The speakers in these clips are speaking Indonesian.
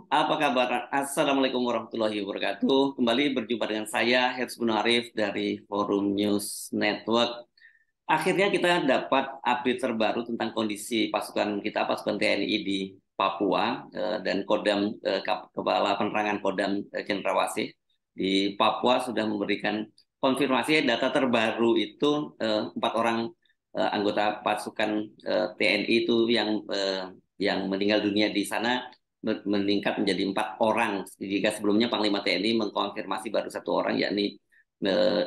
Apa kabar? Assalamualaikum warahmatullahi wabarakatuh. Kembali berjumpa dengan saya, Hersman Munarif dari Forum News Network. Akhirnya kita dapat update terbaru tentang kondisi pasukan kita, pasukan TNI di Papua, dan Kodam, Kepala Penerangan Kodam Cendrawasih di Papua sudah memberikan konfirmasi data terbaru itu, 4 orang anggota pasukan TNI itu yang meninggal dunia di sana meningkat menjadi 4 orang. Jika sebelumnya Panglima TNI mengkonfirmasi baru 1 orang, yakni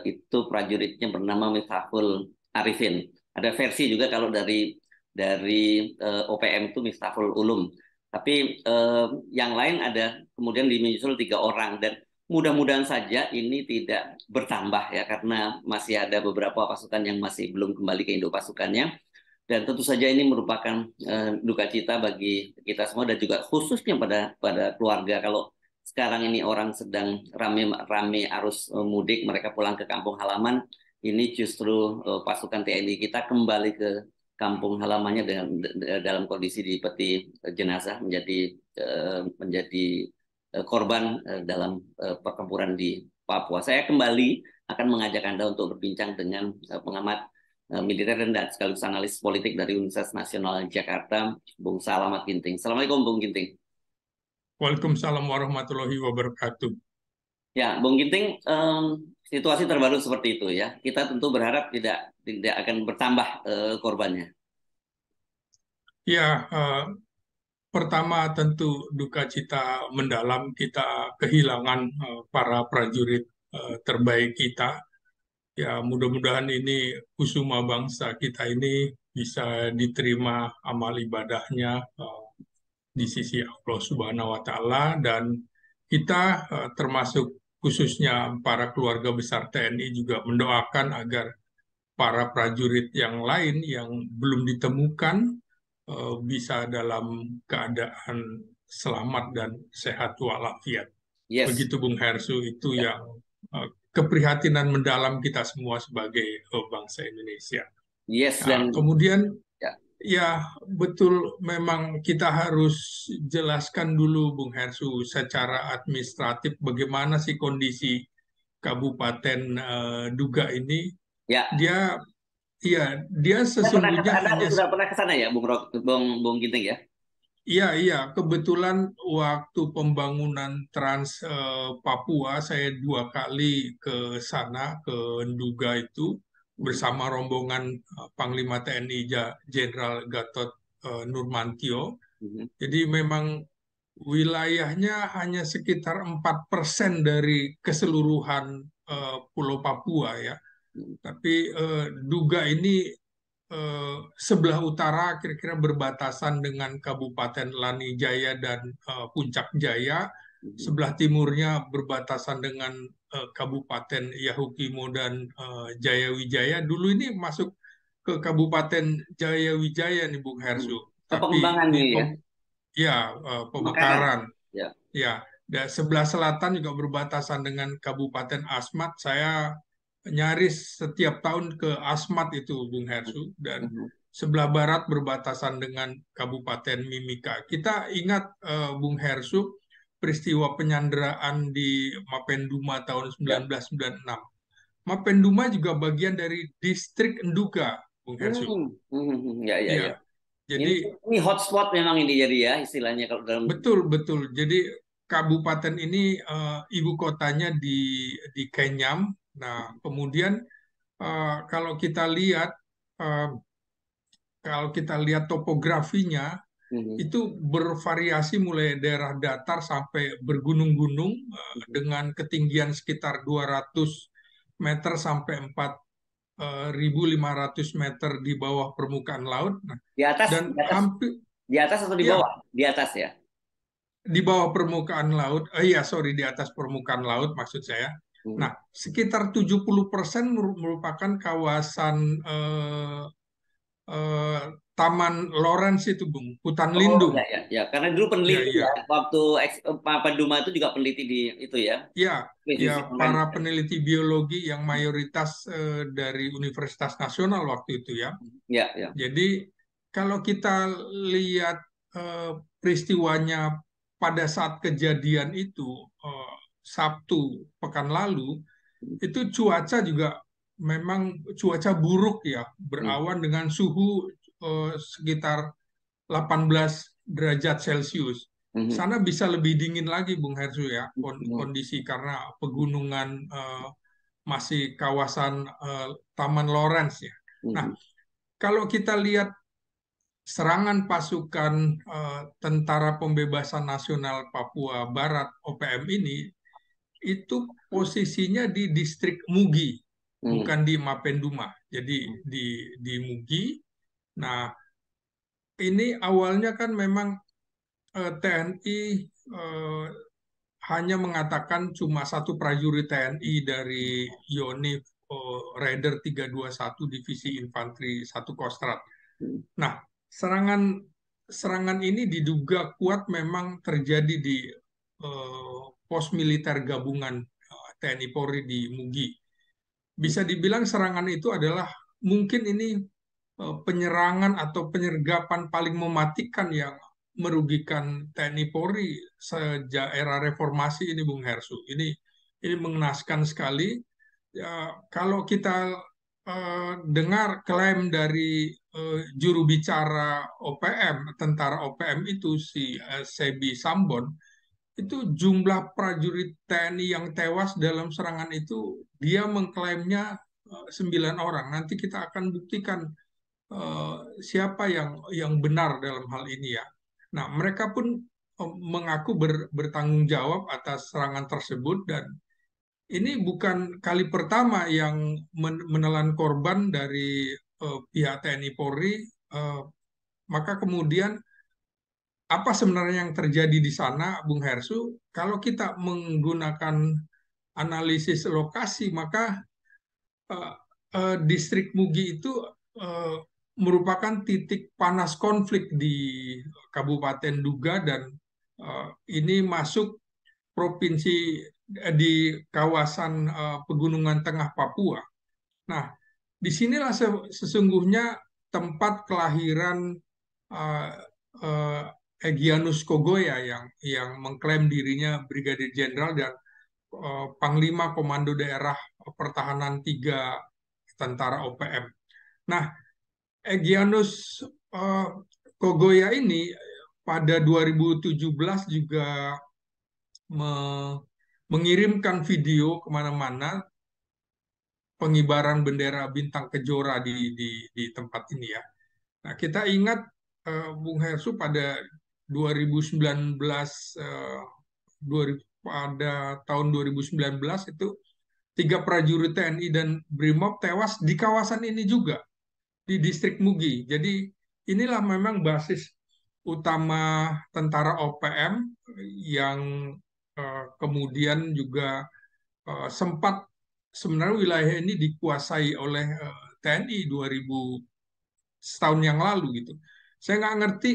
itu prajuritnya bernama Miftahul Arifin. Ada versi juga kalau dari OPM itu Miftahul Ulum. Tapi yang lain ada kemudian menyusul 3 orang, dan mudah-mudahan saja ini tidak bertambah ya, karena masih ada beberapa pasukan yang masih belum kembali ke induk pasukannya. Dan tentu saja ini merupakan duka cita bagi kita semua, dan juga khususnya pada keluarga. Kalau sekarang ini orang sedang rame-rame arus mudik, mereka pulang ke kampung halaman, ini justru pasukan TNI kita kembali ke kampung halamannya dalam kondisi di peti jenazah, menjadi korban dalam pertempuran di Papua. Saya kembali akan mengajak Anda untuk berbincang dengan pengamat militer dan sekaligus analis politik dari Universitas Nasional Jakarta, Bung Salamat Ginting. Assalamualaikum, Bung Ginting. Waalaikumsalam warahmatullahi wabarakatuh. Ya, Bung Ginting, situasi terbaru seperti itu ya. Kita tentu berharap tidak akan bertambah korbannya. Ya, pertama tentu duka cita mendalam kita kehilangan para prajurit terbaik kita. Ya, mudah-mudahan ini kusuma bangsa kita ini bisa diterima amal ibadahnya di sisi Allah Subhanahu wa Ta'ala, dan kita termasuk khususnya para keluarga besar TNI juga mendoakan agar para prajurit yang lain yang belum ditemukan bisa dalam keadaan selamat dan sehat walafiat. Yes, Begitu Bung Hersu, itu ya. yang keprihatinan mendalam kita semua sebagai bangsa Indonesia. Yes, Nah, dan kemudian ya. ya betul, memang kita harus jelaskan dulu Bung Hersu secara administratif bagaimana sih kondisi Kabupaten Duga ini. Ya, Dia dia sesungguhnya Anda hanya. sudah pernah ke sana ya, Bung Ginting ya? Iya, iya. Kebetulan waktu pembangunan Trans Papua, saya 2 kali ke sana, ke Nduga itu, Mhm. bersama rombongan Panglima TNI Jenderal Gatot Nurmantio. Mhm. Jadi memang wilayahnya hanya sekitar 4% dari keseluruhan Pulau Papua ya. Mhm. Tapi Duga ini sebelah utara kira-kira berbatasan dengan Kabupaten Lani Jaya dan Puncak Jaya, Mhm. sebelah timurnya berbatasan dengan Kabupaten Yahukimo dan Jayawijaya. Dulu ini masuk ke Kabupaten Jayawijaya nih Bung Mhm. Hersu, Ke tapi Pengembangan di ini ya, ya Mekaran. Pemekaran. Ya. Ya, dan sebelah selatan juga berbatasan dengan Kabupaten Asmat. Saya nyaris setiap tahun ke Asmat itu, Bung Hersu, dan Mhm. sebelah barat berbatasan dengan Kabupaten Mimika. Kita ingat, Bung Hersu, peristiwa penyanderaan di Mapenduma tahun Ya. 1996. Mapenduma juga bagian dari distrik Nduga, Bung Hersu. Ya, ya, ya. Ya, Ini jadi ini hotspot memang ini jadi ya istilahnya kalau dalam. betul, betul. Jadi kabupaten ini ibu kotanya di Kenyam. Nah, kemudian kalau kita lihat eh, kalau kita lihat topografinya Mhm. itu bervariasi mulai daerah datar sampai bergunung-gunung Mhm. dengan ketinggian sekitar 200 meter sampai 4.500 meter di bawah permukaan laut. Nah, Di atas, dan di atas, hampir di atas atau di bawah? ya, Di atas ya. di bawah permukaan laut, iya sorry, di atas permukaan laut maksud saya. Mhm. Nah, sekitar 70% merupakan kawasan eh, Taman Lawrence itu, Bung, hutan Oh lindung. ya, ya, ya. Karena dulu Ya, peneliti ya, ya, waktu Pak Duma itu juga peneliti di itu ya, ya, ya, Presisi para Lawrence. peneliti biologi yang mayoritas dari Universitas Nasional waktu itu ya. Ya, ya. Jadi kalau kita lihat peristiwanya pada saat kejadian itu Sabtu pekan lalu itu cuaca juga memang cuaca buruk ya, Hmm. berawan dengan suhu sekitar 18 derajat Celcius. Mhm. Sana bisa lebih dingin lagi, Bung Hersu ya, Mhm. kondisi karena pegunungan masih kawasan Taman Lawrence ya. Nah, Mhm. kalau kita lihat serangan pasukan Tentara Pembebasan Nasional Papua Barat (OPM) ini, itu posisinya di distrik Mugi, Mhm. bukan di Mapenduma. Jadi di Mugi. Nah, ini awalnya kan memang TNI eh, hanya mengatakan cuma satu prajurit TNI dari Yonif Raider 321 Divisi Infanteri 1 Kostrad. Nah, serangan serangan ini diduga kuat memang terjadi di pos militer gabungan TNI Polri di Mugi. Bisa dibilang serangan itu adalah mungkin ini penyerangan atau penyergapan paling mematikan yang merugikan TNI Polri sejak era reformasi ini, Bung Hersu. Ini mengenaskan sekali. Ya, kalau kita dengar klaim dari juru bicara OPM, tentara OPM itu si Sebi Sambon, itu jumlah prajurit TNI yang tewas dalam serangan itu dia mengklaimnya 9 orang. Nanti kita akan buktikan siapa yang benar dalam hal ini ya. Nah, mereka pun mengaku bertanggung jawab atas serangan tersebut dan ini bukan kali pertama yang menelan korban dari pihak TNI Polri. Eh, maka kemudian apa sebenarnya yang terjadi di sana, Bung Hersu? Kalau kita menggunakan analisis lokasi, maka eh, distrik Mugi itu eh, merupakan titik panas konflik di Kabupaten Duga dan ini masuk provinsi di kawasan Pegunungan Tengah Papua. Nah, disinilah sesungguhnya tempat kelahiran uh, uh, Egyanus Kogoya yang mengklaim dirinya Brigadir Jenderal dan Panglima Komando Daerah Pertahanan 3 Tentara OPM. Nah, Egyanus Kogoya ini pada 2017 juga me- mengirimkan video kemana-mana pengibaran bendera bintang kejora di tempat ini ya. Nah, kita ingat Bung Hersu pada 2019 pada tahun 2019 itu 3 prajurit TNI dan BRIMOB tewas di kawasan ini juga di distrik Mugi. Jadi inilah memang basis utama tentara OPM yang kemudian juga sempat sebenarnya wilayah ini dikuasai oleh TNI 2000 setahun yang lalu gitu. Saya nggak ngerti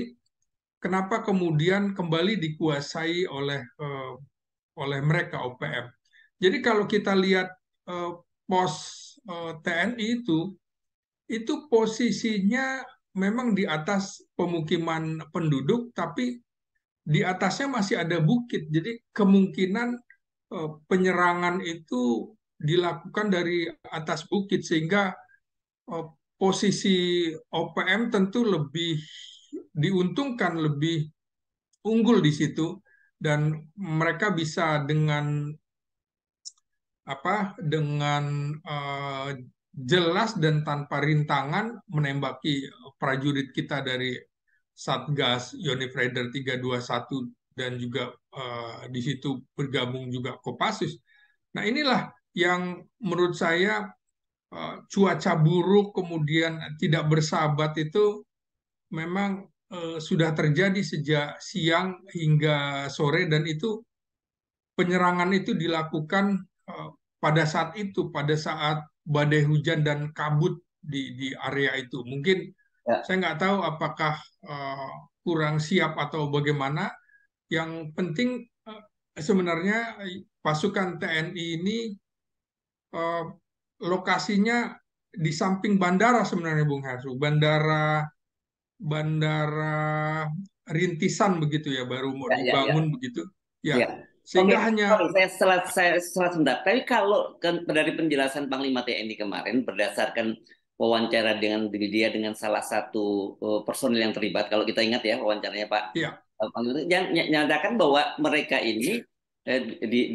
kenapa kemudian kembali dikuasai oleh mereka OPM. Jadi kalau kita lihat eh, pos TNI itu posisinya memang di atas pemukiman penduduk, tapi di atasnya masih ada bukit. Jadi kemungkinan penyerangan itu dilakukan dari atas bukit sehingga eh, posisi OPM tentu lebih diuntungkan, lebih unggul di situ dan mereka bisa dengan jelas dan tanpa rintangan menembaki prajurit kita dari Satgas Yonif Raider 321 dan juga di situ bergabung juga Kopassus. Nah, inilah yang menurut saya cuaca buruk kemudian tidak bersahabat itu memang sudah terjadi sejak siang hingga sore dan itu penyerangan itu dilakukan eh, pada saat itu, pada saat badai hujan dan kabut di area itu. Mungkin Ya. saya nggak tahu apakah kurang siap atau bagaimana. Yang penting sebenarnya pasukan TNI ini eh, lokasinya di samping bandara sebenarnya, Bung Hersu. Bandara rintisan begitu ya, baru mau Ya, ya, ya. dibangun begitu. Ya. Ya, Oke, sehingga hanya sorry, saya sebentar. Tapi kalau dari penjelasan Panglima TNI kemarin, berdasarkan wawancara dengan dia dengan salah satu personil yang terlibat, kalau kita ingat ya wawancaranya Pak ya Panglima, yang nyatakan bahwa mereka ini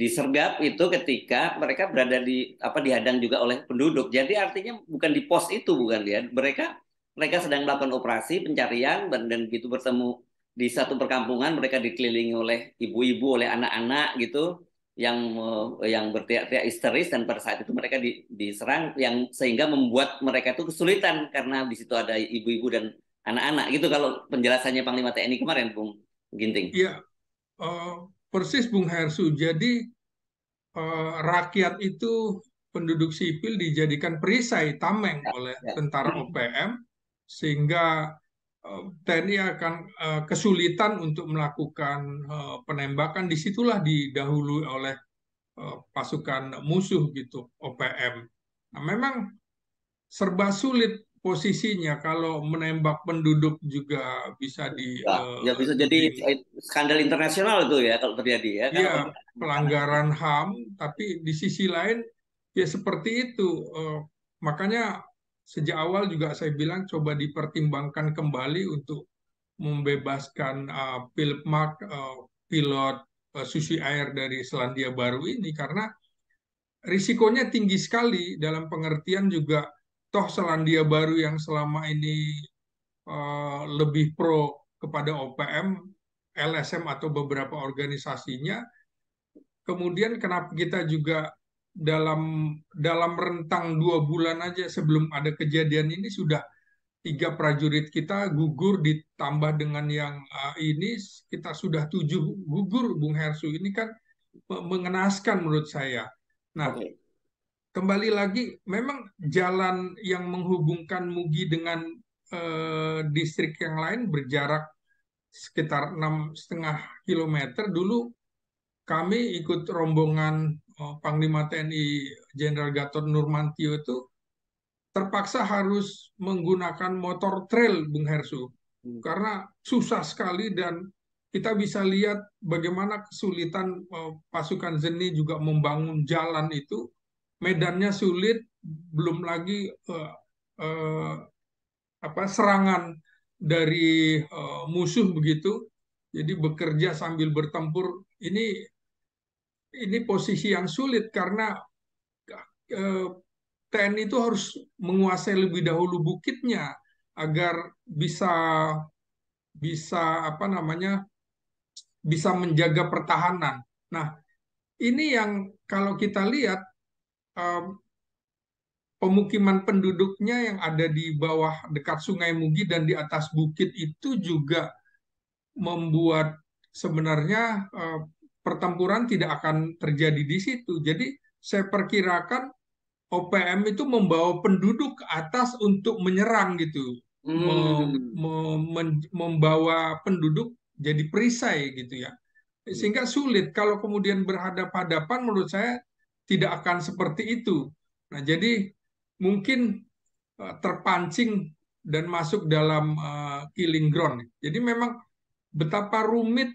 disergap itu ketika mereka berada di apa dihadang juga oleh penduduk. Jadi artinya bukan di pos itu, bukan ya. Mereka sedang melakukan operasi pencarian dan gitu bertemu di satu perkampungan, mereka dikelilingi oleh ibu-ibu, oleh anak-anak gitu yang berteriak-teriak histeris, dan pada saat itu mereka diserang yang sehingga membuat mereka itu kesulitan karena di situ ada ibu-ibu dan anak-anak gitu, kalau penjelasannya Panglima TNI kemarin, Bung Ginting. ya eh, persis Bung Hersu. Jadi rakyat itu, penduduk sipil dijadikan perisai tameng Ya, oleh ya. tentara OPM, sehingga TNI akan kesulitan untuk melakukan penembakan. Disitulah didahului oleh pasukan musuh gitu, OPM. Nah, memang serba sulit posisinya, kalau menembak penduduk juga bisa Ya, ya bisa jadi dituding skandal internasional itu ya kalau terjadi ya kan, ya apalagi anak-anak. pelanggaran HAM, tapi di sisi lain ya seperti itu. Makanya sejak awal juga saya bilang coba dipertimbangkan kembali untuk membebaskan Philip Mark, pilot Susi Air dari Selandia Baru ini, karena risikonya tinggi sekali, dalam pengertian juga toh Selandia Baru yang selama ini lebih pro kepada OPM, LSM atau beberapa organisasinya. Kemudian kenapa kita juga dalam dalam rentang 2 bulan aja sebelum ada kejadian ini sudah 3 prajurit kita gugur, ditambah dengan yang ini kita sudah 7 gugur, Bung Hersu. Ini kan mengenaskan menurut saya. Nah, Oke. kembali lagi, memang jalan yang menghubungkan Mugi dengan distrik yang lain berjarak sekitar 6,5 kilometer. Dulu kami ikut rombongan Panglima TNI Jenderal Gatot Nurmantio itu terpaksa harus menggunakan motor trail, Bung Hersu, Hmm. karena susah sekali, dan kita bisa lihat bagaimana kesulitan pasukan Zeni juga membangun jalan itu. Medannya sulit, belum lagi eh, serangan dari musuh begitu. Jadi bekerja sambil bertempur ini posisi yang sulit, karena eh, TNI itu harus menguasai lebih dahulu bukitnya agar bisa bisa apa namanya bisa menjaga pertahanan. Nah, ini yang kalau kita lihat eh, pemukiman penduduknya yang ada di bawah dekat Sungai Mugi dan di atas bukit itu juga membuat sebenarnya pertempuran tidak akan terjadi di situ. Jadi saya perkirakan OPM itu membawa penduduk ke atas untuk menyerang gitu, Hmm. membawa penduduk jadi perisai gitu ya, sehingga sulit kalau kemudian berhadap-hadapan. Menurut saya tidak akan seperti itu. Nah, jadi mungkin terpancing dan masuk dalam killing ground. Jadi memang betapa rumit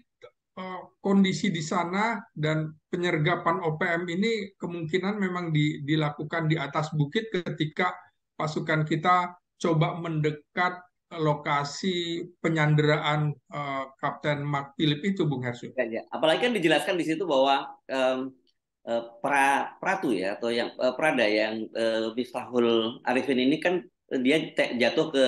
kondisi di sana, dan penyergapan OPM ini kemungkinan memang dilakukan di atas bukit ketika pasukan kita coba mendekat lokasi penyanderaan Kapten Mark Philip itu, Bung Hersu. Ya, ya. Apalagi kan dijelaskan di situ bahwa Pratu ya, atau yang Prada yang Miftahul Arifin ini kan dia jatuh ke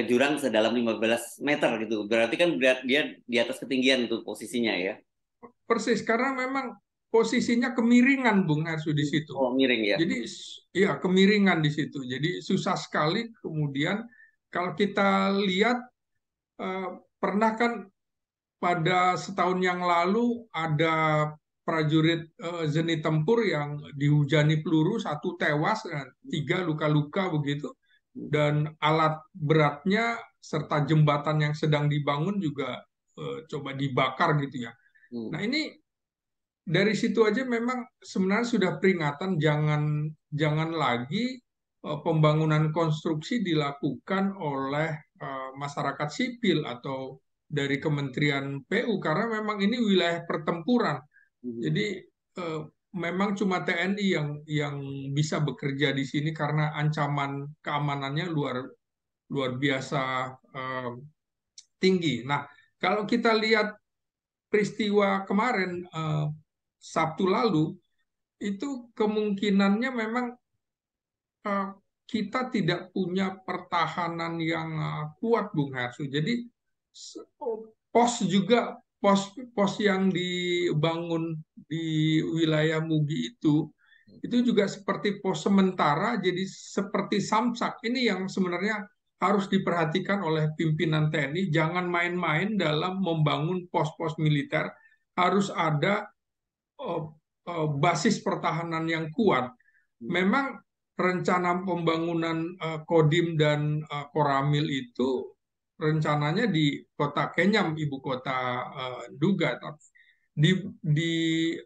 jurang sedalam 15 meter gitu. Berarti kan dia di atas ketinggian itu posisinya ya. Persis, karena memang posisinya kemiringan, Bung Hersu, di situ. Oh, miring ya. Jadi ya kemiringan di situ. Jadi susah sekali. Kemudian kalau kita lihat eh, pernah kan pada setahun yang lalu ada prajurit Zeni Tempur yang dihujani peluru, satu tewas dan 3 luka-luka begitu, dan alat beratnya serta jembatan yang sedang dibangun juga coba dibakar gitu ya. Hmm. Nah, ini dari situ aja memang sebenarnya sudah peringatan, jangan jangan lagi pembangunan konstruksi dilakukan oleh masyarakat sipil atau dari Kementerian PU karena memang ini wilayah pertempuran. Mhm. Jadi eh, memang cuma TNI yang bisa bekerja di sini karena ancaman keamanannya luar luar biasa eh, tinggi. Nah, kalau kita lihat peristiwa kemarin Sabtu lalu itu kemungkinannya memang eh, kita tidak punya pertahanan yang kuat, Bung Harsu. Jadi pos juga pos yang dibangun di wilayah Mugi itu juga seperti pos sementara, jadi seperti samsak. Ini yang sebenarnya harus diperhatikan oleh pimpinan TNI. Jangan main-main dalam membangun pos-pos militer. Harus ada eh, basis pertahanan yang kuat. Memang rencana pembangunan Kodim dan Koramil itu rencananya di kota Kenyam, ibu kota Duga. Di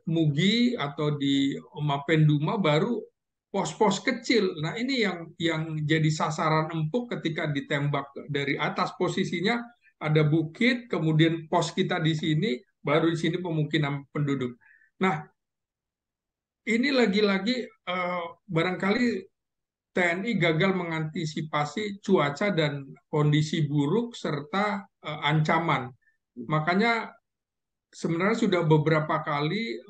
Mugi atau di Mapenduma baru pos-pos kecil. Nah, ini yang jadi sasaran empuk ketika ditembak dari atas. Posisinya ada bukit, kemudian pos kita di sini, baru di sini pemukiman penduduk. Nah, ini lagi-lagi barangkali TNI gagal mengantisipasi cuaca dan kondisi buruk serta ancaman. Makanya sebenarnya sudah beberapa kali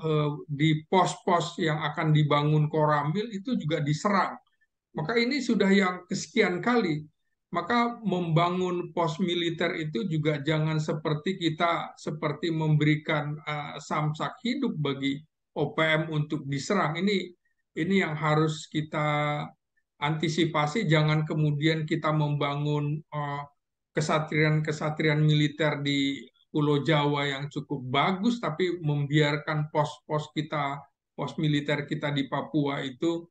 di pos-pos yang akan dibangun Koramil itu juga diserang. Maka ini sudah yang kesekian kali. Maka membangun pos militer itu juga jangan seperti kita seperti memberikan samsak hidup bagi OPM untuk diserang. Ini yang harus kita antisipasi. Jangan kemudian kita membangun kesatrian-kesatrian militer di Pulau Jawa yang cukup bagus, tapi membiarkan pos-pos kita, pos militer kita di Papua itu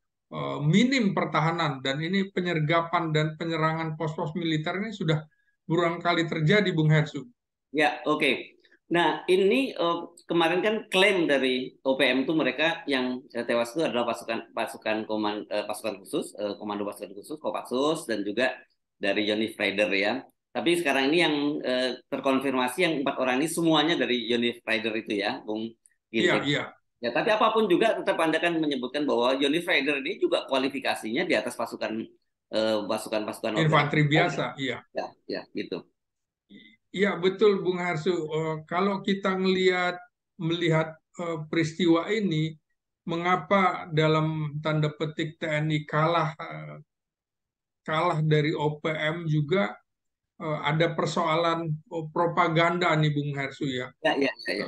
minim pertahanan, dan ini penyergapan dan penyerangan pos-pos militer ini sudah berulang kali terjadi, Bung Hersu. Ya, oke. Nah, ini kemarin kan klaim dari OPM itu mereka yang tewas itu adalah pasukan khusus, komando pasukan khusus Kopassus dan juga dari Yonif Raider ya. Tapi sekarang ini yang terkonfirmasi yang 4 orang ini semuanya dari Yonif Raider itu ya, Bung Iya, Ginting. iya. Ya, tapi apapun juga tetap Anda kan menyebutkan bahwa Yonif Raider ini juga kualifikasinya di atas pasukan organisasi. Infanteri biasa, iya. Ya, ya, gitu. Iya, betul, Bung Harsu. Kalau kita melihat peristiwa ini, mengapa dalam tanda petik TNI kalah dari OPM juga ada persoalan propaganda nih, Bung Hersu ya. Ya, ya, ya, ya.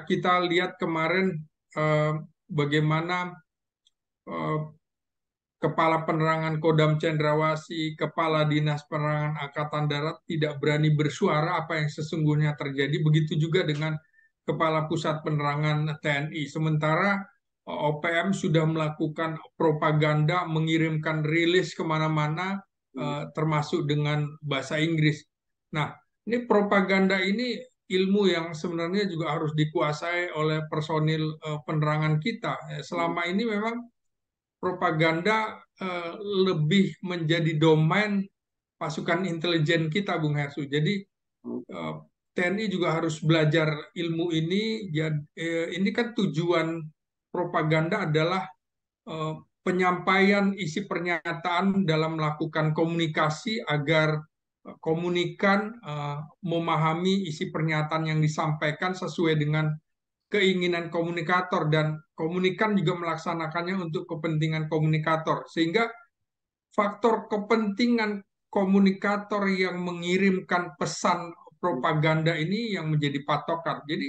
Kita lihat kemarin eh, bagaimana eh, Kepala Penerangan Kodam Cendrawasih, Kepala Dinas Penerangan Angkatan Darat tidak berani bersuara apa yang sesungguhnya terjadi. Begitu juga dengan Kepala Pusat Penerangan TNI. Sementara OPM sudah melakukan propaganda, mengirimkan rilis kemana-mana, termasuk dengan bahasa Inggris. Nah, ini propaganda ini ilmu yang sebenarnya juga harus dikuasai oleh personil penerangan kita. Selama ini memang propaganda lebih menjadi domain pasukan intelijen kita, Bung Hersu. Jadi eh, TNI juga harus belajar ilmu ini. Ini kan tujuan propaganda adalah eh, penyampaian isi pernyataan dalam melakukan komunikasi agar komunikan memahami isi pernyataan yang disampaikan sesuai dengan keinginan komunikator, dan komunikan juga melaksanakannya untuk kepentingan komunikator, sehingga faktor kepentingan komunikator yang mengirimkan pesan propaganda ini yang menjadi patokan. Jadi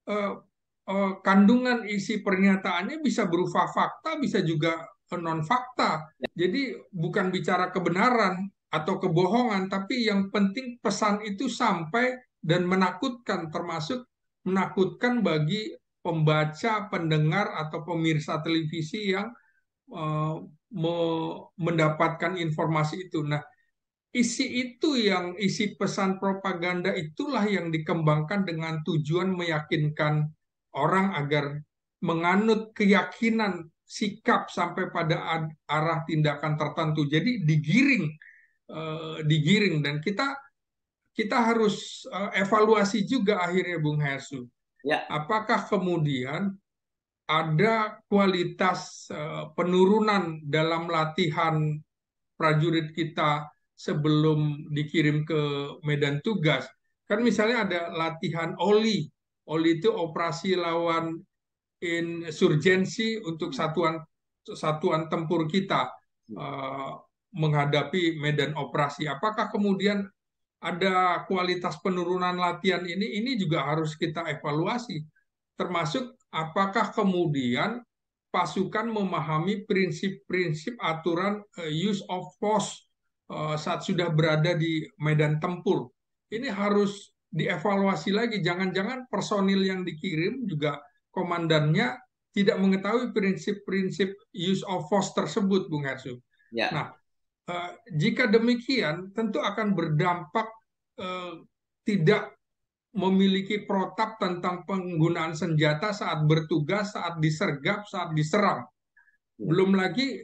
eh, kandungan isi pernyataannya bisa berupa fakta, bisa juga non fakta. Jadi bukan bicara kebenaran atau kebohongan, tapi yang penting pesan itu sampai dan menakutkan, termasuk menakutkan bagi pembaca, pendengar atau pemirsa televisi yang eh, mendapatkan informasi itu. Nah, isi pesan propaganda itulah yang dikembangkan dengan tujuan meyakinkan orang agar menganut keyakinan sikap sampai pada arah tindakan tertentu. Jadi digiring, digiring, dan kita kita harus evaluasi juga akhirnya Bung Hersu. Ya, Apakah kemudian ada kualitas penurunan dalam latihan prajurit kita sebelum dikirim ke medan tugas? Kan misalnya ada latihan OLI. OLI itu operasi lawan insurgensi untuk satuan satuan tempur kita eh, menghadapi medan operasi. Apakah kemudian ada kualitas penurunan latihan ini juga harus kita evaluasi. Termasuk apakah kemudian pasukan memahami prinsip-prinsip aturan use of force saat sudah berada di medan tempur. Ini harus dievaluasi lagi. Jangan-jangan personil yang dikirim juga komandannya tidak mengetahui prinsip-prinsip use of force tersebut, Bung Hersu. ya, Nah, jika demikian, tentu akan berdampak tidak memiliki protap tentang penggunaan senjata saat bertugas, saat disergap, saat diserang. ya. Belum lagi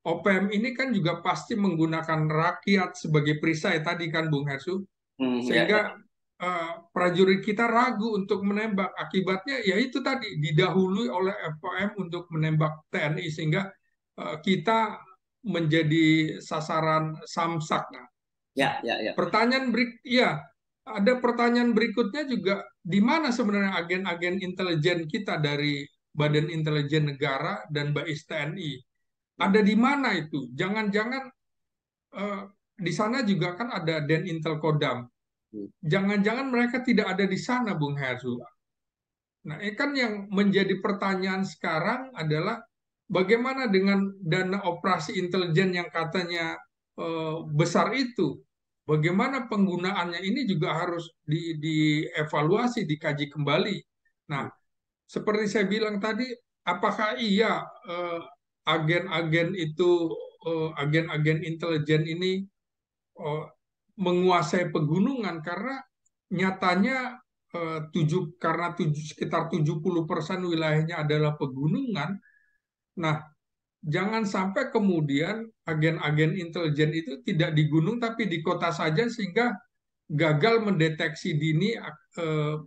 OPM ini kan juga pasti menggunakan rakyat sebagai perisai tadi kan Bung Hersu, Ya, ya. sehingga prajurit kita ragu untuk menembak. Akibatnya ya itu tadi didahului oleh OPM untuk menembak TNI sehingga kita menjadi sasaran samsak. Nah, Ya, ya, ya. ya, ada pertanyaan berikutnya juga, di mana sebenarnya agen-agen intelijen kita dari Badan Intelijen Negara dan BAIS TNI? Ada di mana itu? Jangan-jangan eh, di sana juga kan ada Intel Kodam. Jangan-jangan mereka tidak ada di sana, Bung Hersu. Nah, ini kan yang menjadi pertanyaan sekarang adalah bagaimana dengan dana operasi intelijen yang katanya besar itu? Bagaimana penggunaannya ini juga harus dievaluasi, dikaji kembali. Nah, seperti saya bilang tadi, apakah iya agen-agen itu, agen-agen intelijen ini eh, menguasai pegunungan karena nyatanya sekitar 70% wilayahnya adalah pegunungan. Nah, jangan sampai kemudian agen-agen intelijen itu tidak di gunung tapi di kota saja sehingga gagal mendeteksi dini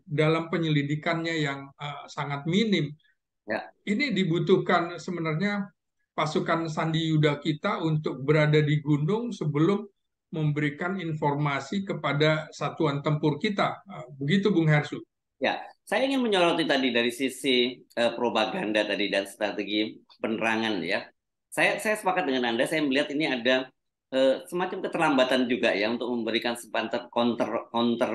dalam penyelidikannya yang sangat minim. Ya. Ini dibutuhkan sebenarnya pasukan Sandi Yuda kita untuk berada di gunung sebelum memberikan informasi kepada satuan tempur kita. Begitu Bung Hersu. Ya, saya ingin menyoroti tadi dari sisi propaganda tadi dan strategi penerangan ya. Saya sepakat dengan Anda. Saya melihat ini ada semacam keterlambatan juga ya untuk memberikan sepantar counter counter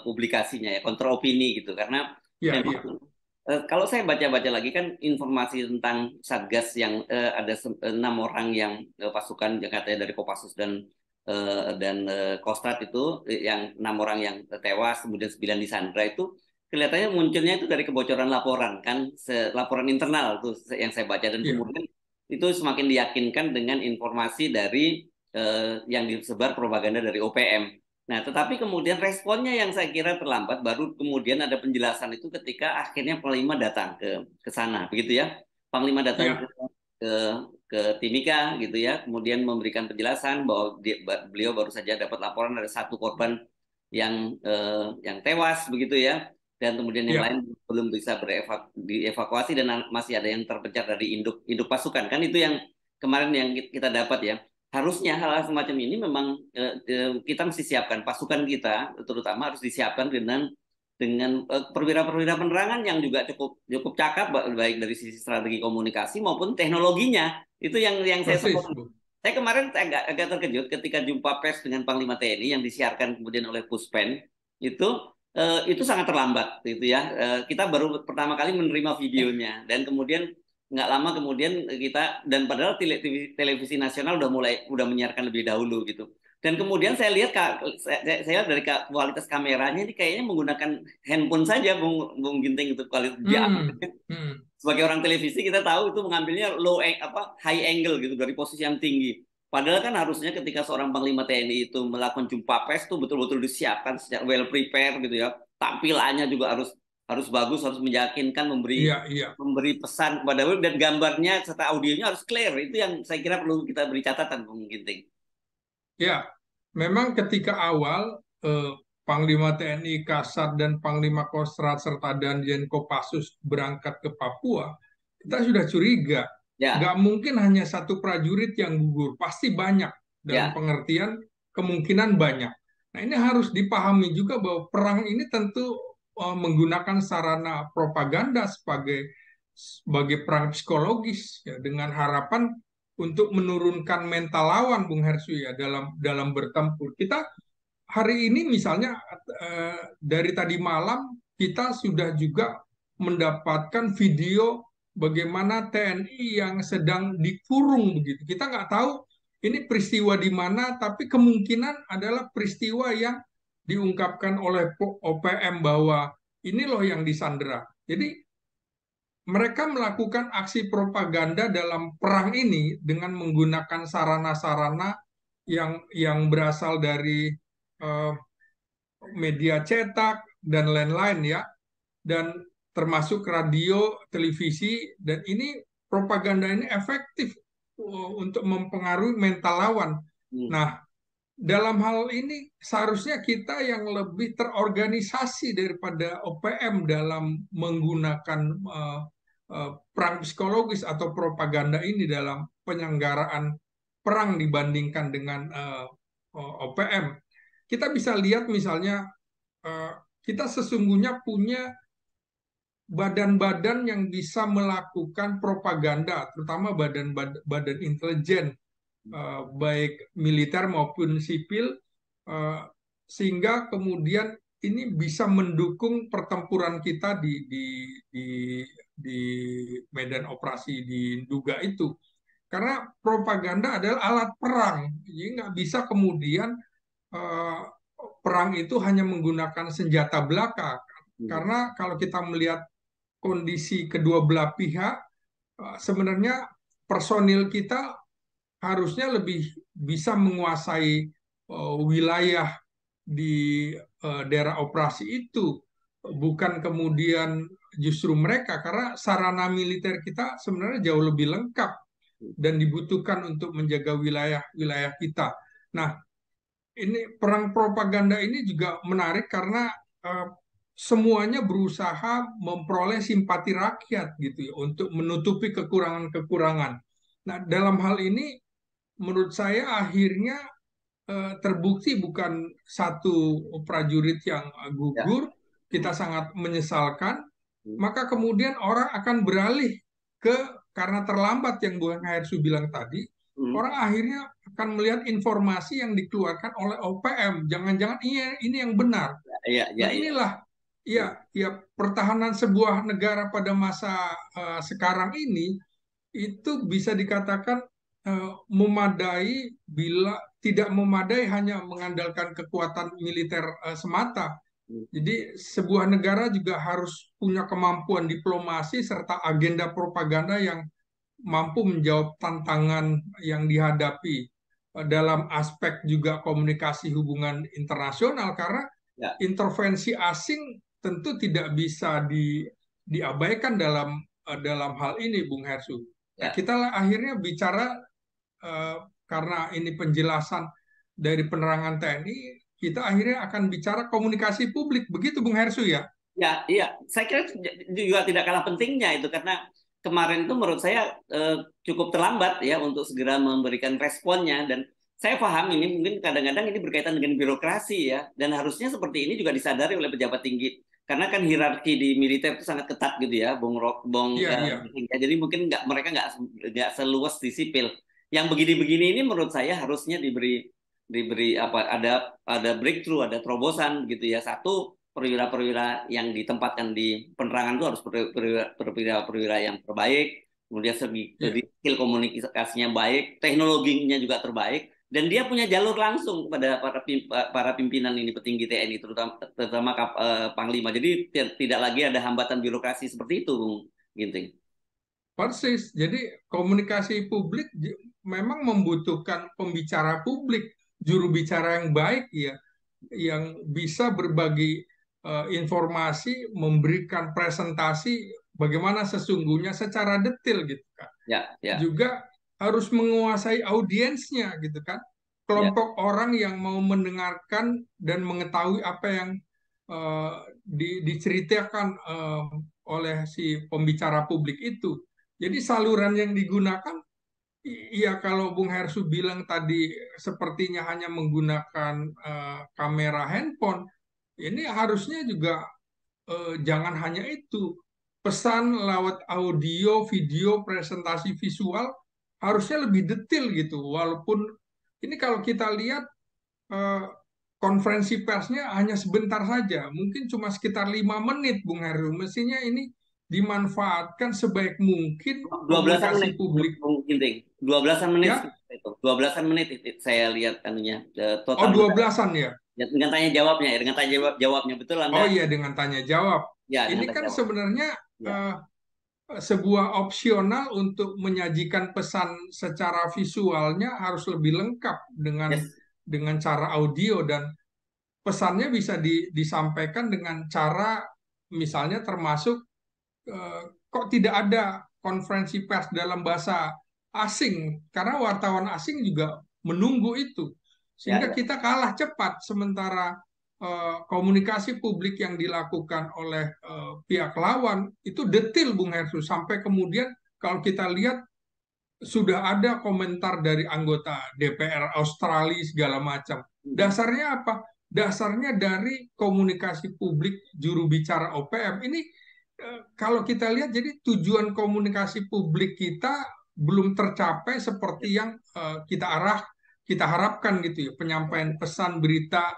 publikasinya ya, counter opini gitu. Karena Ya, memang iya. kalau saya baca-baca lagi kan informasi tentang Satgas yang ada 6 orang yang pasukan yang katanya dari Kopassus dan Kostrad itu yang 6 orang yang tewas kemudian 9 disandra itu kelihatannya munculnya itu dari kebocoran laporan kan laporan internal tuh yang saya baca dan Iya. kemudian itu semakin diyakinkan dengan informasi dari yang disebar propaganda dari OPM. Nah, tetapi kemudian responnya yang saya kira terlambat, baru kemudian ada penjelasan itu ketika akhirnya Panglima datang ke sana, begitu ya. Panglima datang Iya. ke, ke Timika gitu ya, kemudian memberikan penjelasan bahwa beliau baru saja dapat laporan ada 1 korban yang tewas begitu ya, dan kemudian yang Iya. lain belum bisa dievakuasi dan masih ada yang terpencar dari induk induk pasukan kan itu yang kemarin yang kita dapat ya. Harusnya hal semacam ini memang kita mesti siapkan pasukan kita terutama harus disiapkan dengan perwira-perwira penerangan yang juga cukup cukup cakap baik dari sisi strategi komunikasi maupun teknologinya itu yang saya Persis, sorot. Bu. Saya kemarin agak terkejut ketika jumpa pers dengan Panglima TNI yang disiarkan kemudian oleh Puspen itu itu sangat terlambat gitu ya. Kita baru pertama kali menerima videonya dan kemudian nggak lama kemudian kita dan padahal televisi nasional udah menyiarkan lebih dahulu gitu. Dan kemudian saya lihat saya lihat dari kualitas kameranya ini kayaknya menggunakan handphone saja Bung Ginting itu kualitas dia Hmm. Hmm. sebagai orang televisi kita tahu itu mengambilnya high angle gitu dari posisi yang tinggi. Padahal kan harusnya ketika seorang panglima TNI itu melakukan jumpa pers itu betul-betul disiapkan secara well prepare gitu ya. Tampilannya juga harus harus bagus, harus meyakinkan, Iya, memberi iya. memberi pesan kepada publik dan gambarnya serta audionya harus clear. Itu yang saya kira perlu kita beri catatan Bung Ginting. Ya, memang ketika awal eh, Panglima TNI Kasat dan Panglima Kostrad serta Danjen Kopassus berangkat ke Papua, kita sudah curiga. Ya, Nggak mungkin hanya satu prajurit yang gugur, pasti banyak. Dalam ya, pengertian kemungkinan banyak. Nah ini harus dipahami juga bahwa perang ini tentu menggunakan sarana propaganda sebagai perang psikologis ya, dengan harapan untuk menurunkan mental lawan, Bung Hersu ya, dalam bertempur. Kita hari ini misalnya dari tadi malam kita sudah juga mendapatkan video bagaimana TNI yang sedang dikurung begitu. Kita nggak tahu ini peristiwa di mana, tapi kemungkinan adalah peristiwa yang diungkapkan oleh OPM bahwa ini loh yang disandera. Jadi mereka melakukan aksi propaganda dalam perang ini dengan menggunakan sarana-sarana yang berasal dari eh, media cetak dan lain-lain ya, dan termasuk radio, televisi, dan ini propaganda ini efektif untuk mempengaruhi mental lawan. hmm, Nah, dalam hal ini seharusnya kita yang lebih terorganisasi daripada OPM dalam menggunakan perang psikologis atau propaganda ini dalam penyelenggaraan perang dibandingkan dengan OPM. Kita bisa lihat misalnya eh, kita sesungguhnya punya badan-badan yang bisa melakukan propaganda, terutama badan intelijen, baik militer maupun sipil, eh, sehingga kemudian ini bisa mendukung pertempuran kita di, di medan operasi di Nduga itu. Karena propaganda adalah alat perang, jadi nggak bisa kemudian eh, perang itu hanya menggunakan senjata belaka. hmm, Karena kalau kita melihat kondisi kedua belah pihak, sebenarnya personil kita harusnya lebih bisa menguasai wilayah di daerah operasi itu, bukan kemudian justru mereka, karena sarana militer kita sebenarnya jauh lebih lengkap dan dibutuhkan untuk menjaga wilayah-wilayah kita. Nah, ini perang propaganda ini juga menarik karena eh, semuanya berusaha memperoleh simpati rakyat gitu ya untuk menutupi kekurangan-kekurangan. Nah, dalam hal ini menurut saya akhirnya terbukti bukan satu prajurit yang ya, gugur, kita sangat menyesalkan, hmm, maka kemudian orang akan beralih ke, karena terlambat yang Bung Hairsu bilang tadi, hmm, orang akhirnya akan melihat informasi yang dikeluarkan oleh OPM, jangan-jangan ini yang benar. ya, Nah, ya, ya, inilah ya ya pertahanan sebuah negara pada masa sekarang ini itu bisa dikatakan memadai bila tidak memadai hanya mengandalkan kekuatan militer semata. hmm, Jadi sebuah negara juga harus punya kemampuan diplomasi serta agenda propaganda yang mampu menjawab tantangan yang dihadapi dalam aspek juga komunikasi hubungan internasional, karena ya, intervensi asing tentu tidak bisa diabaikan dalam hal ini, Bung Hersu. Nah, ya. kita akhirnya bicara eh, karena ini penjelasan dari penerangan TNI, kita akhirnya akan bicara komunikasi publik, begitu Bung Hersu ya? Ya, iya, saya kira juga tidak kalah pentingnya itu karena kemarin itu menurut saya cukup terlambat ya untuk segera memberikan responnya dan saya paham ini mungkin kadang-kadang ini berkaitan dengan birokrasi ya dan harusnya seperti ini juga disadari oleh pejabat tinggi karena kan hierarki di militer itu sangat ketat gitu ya, Bung Rok, Bung Iya, iya. ya, jadi mungkin mereka nggak seluas di sipil. Yang begini-begini ini menurut saya harusnya diberi diberi apa ada breakthrough, ada terobosan gitu ya. Satu perwira-perwira yang ditempatkan di penerangan itu harus perwira-perwira yang terbaik, kemudian segi Iya. skill komunikasinya baik, teknologinya juga terbaik, dan dia punya jalur langsung kepada para pimpinan ini petinggi TNI, terutama Panglima. Jadi tidak lagi ada hambatan birokrasi seperti itu, Bung Ginting. Persis. Jadi komunikasi publik memang membutuhkan pembicara publik, juru bicara yang baik ya, yang bisa berbagi informasi, memberikan presentasi bagaimana sesungguhnya secara detail gitu kan. Ya, ya, Juga harus menguasai audiensnya gitu kan. Ya, kelompok orang yang mau mendengarkan dan mengetahui apa yang eh, diceritakan oleh si pembicara publik itu. Jadi saluran yang digunakan, iya kalau Bung Hersu bilang tadi sepertinya hanya menggunakan kamera handphone, ini harusnya juga jangan hanya itu. Pesan lewat audio, video, presentasi visual harusnya lebih detail gitu. Walaupun ini kalau kita lihat eh, konferensi persnya hanya sebentar saja, mungkin cuma sekitar 5 menit, Bung Heru. Mestinya ini dimanfaatkan sebaik mungkin 12-an menit, komunikasi publik. Bung Ginting. 12-an menit Ya, itu. 12-an menit itu saya lihat anunya. oh Total 12-an ya. ya, dengan tanya jawabnya, ya, dengan tanya jawabnya betul Anda? Oh iya, dengan tanya jawab. Ya, Ini dengan tanya kan jawab. sebenarnya Ya. eh, sebuah opsional untuk menyajikan pesan secara visualnya harus lebih lengkap Yes. dengan cara audio, dan pesannya bisa disampaikan dengan cara misalnya termasuk kok tidak ada konferensi pers dalam bahasa asing, karena wartawan asing juga menunggu itu, Ya, sehingga ya. kita kalah cepat. Sementara komunikasi publik yang dilakukan oleh pihak lawan itu detail, Bung Hersu, sampai kemudian kalau kita lihat sudah ada komentar dari anggota DPR Australia segala macam. Mhm. Dasarnya apa? Dasarnya dari komunikasi publik juru bicara OPM. Ini kalau kita lihat, jadi tujuan komunikasi publik kita belum tercapai seperti Yes. yang kita harapkan gitu ya. Penyampaian pesan, berita,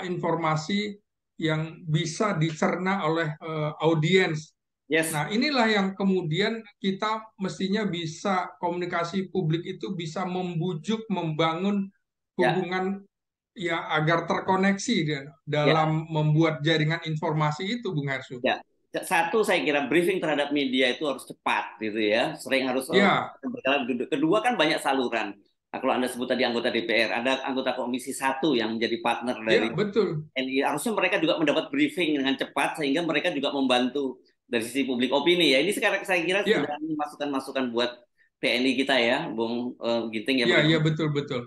informasi yang bisa dicerna oleh audiens. Yes. Nah, inilah yang kemudian kita mestinya bisa, komunikasi publik itu bisa membujuk, membangun Ya. hubungan ya agar terkoneksi dalam Ya. membuat jaringan informasi itu, Bung Hersu. Ya, satu saya kira briefing terhadap media itu harus cepat gitu ya, sering harus Ya, berjalan. Kedua kan banyak saluran. Nah, kalau Anda sebut tadi anggota DPR, ada anggota Komisi 1 yang menjadi partner dari ya betul. TNI. Harusnya mereka juga mendapat briefing dengan cepat sehingga mereka juga membantu dari sisi publik opini ya. Ini sekarang saya kira sudah Ya, masukan-masukan buat TNI kita ya, Bung Ginting ya ya, ya bagaimana? betul betul.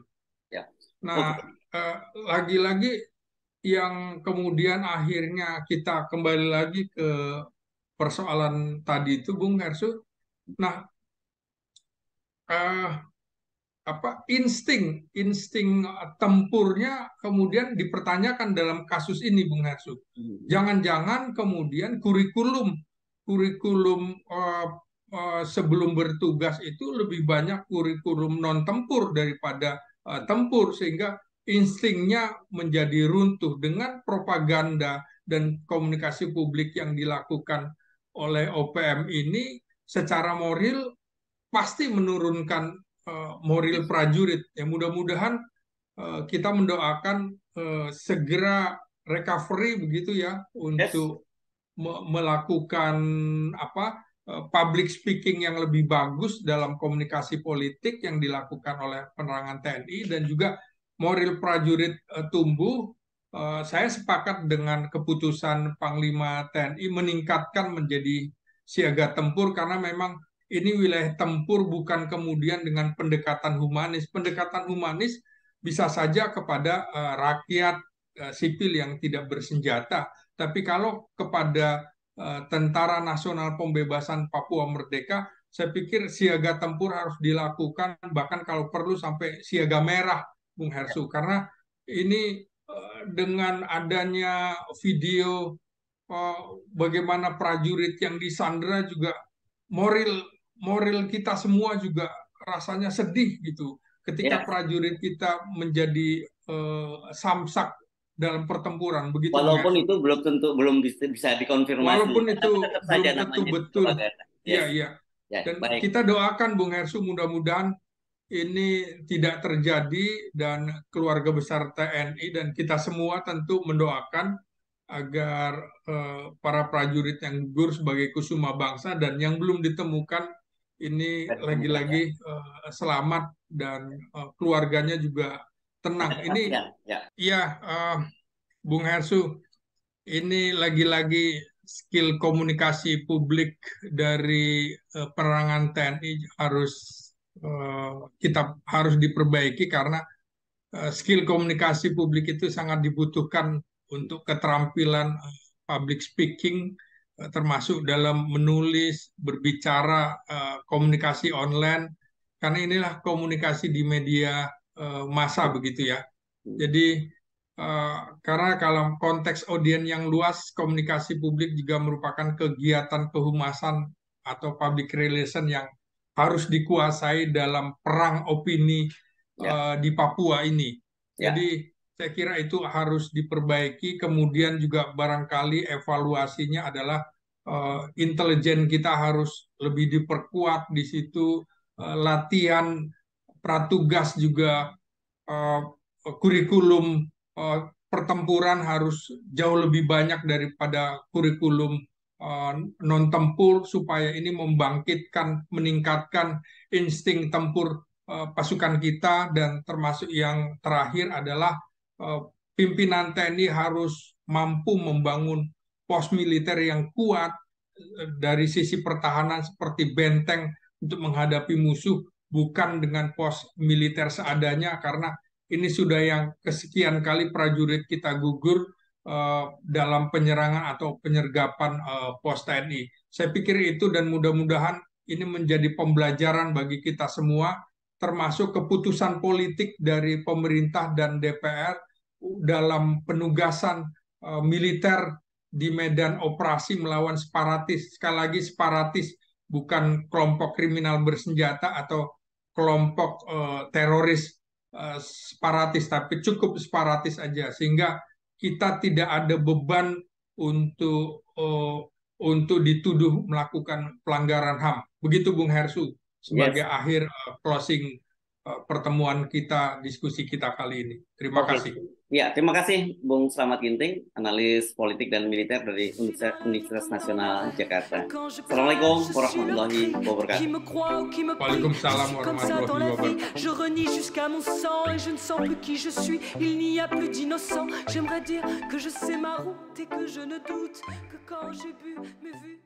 Ya, Nah, oke. eh, lagi-lagi yang kemudian akhirnya kita kembali lagi ke persoalan tadi itu, Bung Hersu. Nah, eh, apa insting insting tempurnya kemudian dipertanyakan dalam kasus ini, Bung Hersu. Hmm. Jangan-jangan kemudian kurikulum kurikulum sebelum bertugas itu lebih banyak kurikulum non tempur daripada tempur, sehingga instingnya menjadi runtuh dengan propaganda dan komunikasi publik yang dilakukan oleh OPM ini. Secara moral pasti menurunkan moral prajurit. Ya mudah-mudahan kita mendoakan segera recovery begitu ya, Yes. untuk melakukan apa public speaking yang lebih bagus dalam komunikasi politik yang dilakukan oleh penerangan TNI, dan juga moral prajurit tumbuh. Saya sepakat dengan keputusan Panglima TNI meningkatkan menjadi siaga tempur, karena memang ini wilayah tempur, bukan kemudian dengan pendekatan humanis. Pendekatan humanis bisa saja kepada rakyat sipil yang tidak bersenjata, tapi kalau kepada Tentara Nasional Pembebasan Papua Merdeka, saya pikir siaga tempur harus dilakukan, bahkan kalau perlu sampai siaga merah, Bung Hersu, karena ini dengan adanya video bagaimana prajurit yang disandera juga, moral moral kita semua juga rasanya sedih gitu ketika Ya. prajurit kita menjadi samsak dalam pertempuran, begitu Bung Walaupun Hersu. itu belum tentu belum bisa dikonfirmasi, Walaupun ya, itu tapi tetap saja belum tentu namanya itu betul. propaganda. Iya, Yes, iya. ya, Dan baik. kita doakan Bung Hersu, mudah-mudahan ini tidak terjadi, dan keluarga besar TNI dan kita semua tentu mendoakan agar para prajurit yang gugur sebagai kusuma bangsa dan yang belum ditemukan ini Baik, temukan ya. lagi-lagi selamat, dan keluarganya juga tenang. Ada Ini kepastian, ya. ya, Bung Hersu, ini lagi-lagi skill komunikasi publik dari penerangan TNI harus kita harus diperbaiki, karena skill komunikasi publik itu sangat dibutuhkan untuk keterampilan public speaking, termasuk dalam menulis, berbicara, komunikasi online, karena inilah komunikasi di media massa begitu ya. Jadi karena kalau konteks audiens yang luas, komunikasi publik juga merupakan kegiatan kehumasan atau public relation yang harus dikuasai dalam perang opini Ya, di Papua ini. ya, Jadi saya kira itu harus diperbaiki. Kemudian juga barangkali evaluasinya adalah intelijen kita harus lebih diperkuat di situ, latihan pratugas juga, eh, kurikulum pertempuran harus jauh lebih banyak daripada kurikulum non tempur supaya ini membangkitkan, meningkatkan insting tempur pasukan kita. Dan termasuk yang terakhir adalah eh, pimpinan TNI harus mampu membangun pos militer yang kuat dari sisi pertahanan seperti benteng untuk menghadapi musuh, bukan dengan pos militer seadanya, karena ini sudah yang kesekian kali prajurit kita gugur dalam penyerangan atau penyergapan pos TNI. Saya pikir itu, dan mudah-mudahan ini menjadi pembelajaran bagi kita semua, termasuk keputusan politik dari pemerintah dan DPR dalam penugasan militer di medan operasi melawan separatis. Sekali lagi, separatis bukan kelompok kriminal bersenjata atau kelompok teroris separatis, tapi cukup separatis aja, sehingga kita tidak ada beban untuk dituduh melakukan pelanggaran HAM. Begitu Bung Hersu, sebagai yes. akhir closing pertemuan kita, diskusi kita kali ini. Terima Oke, kasih. ya terima kasih Bung Slamet Ginting, analis politik dan militer dari Universitas Nasional Jakarta. Assalamualaikum warahmatullahi wabarakatuh. Waalaikumsalam warahmatullahi wabarakatuh. Je renie jusqu'à mon sang et je ne sens plus qui je suis. Il n'y a plus d'innocent. J'aimerais dire que je sais ma route et que je ne doute que quand j'ai bu mes vues.